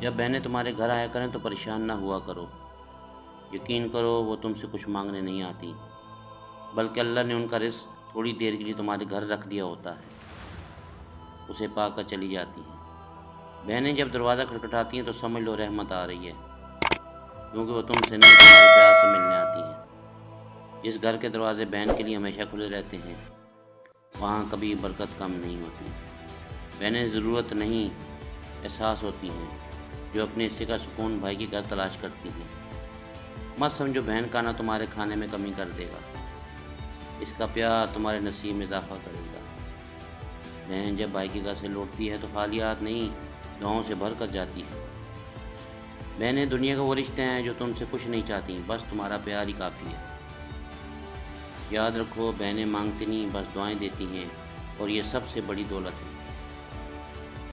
جب بہنیں تمہارے گھر آیا کریں تو پریشان نہ ہوا کرو۔ یقین کرو وہ تم سے کچھ مانگنے نہیں آتی، بلکہ اللہ نے ان کا رزق تھوڑی دیر کے لیے تمہارے گھر رکھ دیا ہوتا ہے، اسے پا کر چلی جاتی ہیں۔ بہنیں جب دروازہ کھٹکھٹاتی ہیں تو سمجھ لو رحمت آ رہی ہے، کیونکہ وہ تم سے نہیں تمہارے پیار سے ملنے آتی ہیں۔ جس گھر کے دروازے بہن کے لیے ہمیشہ کھلے رہتے ہیں وہاں کبھی برکت کم نہیں ہوتی۔ بہنیں ضرورت نہیں احساس ہوتی ہیں جو اپنے حصے کا سکون بھائی کے گھر تلاش کرتی ہیں۔ مت سمجھو بہن کا آنا تمہارے کھانے میں کمی کر دے گا، اس کا پیار تمہارے نصیب میں اضافہ کرے گا۔ بہن جب بھائی کے گھر سے لوٹتی ہے تو خالی ہاتھ نہیں، دعاؤں سے بھر کر جاتی ہے۔ بہنیں دنیا کے وہ رشتے ہیں جو تم سے کچھ نہیں چاہتی، بس تمہارا پیار ہی کافی ہے۔ یاد رکھو بہنیں مانگتی نہیں، بس دعائیں دیتی ہیں، اور یہ سب سے بڑی دولت ہے۔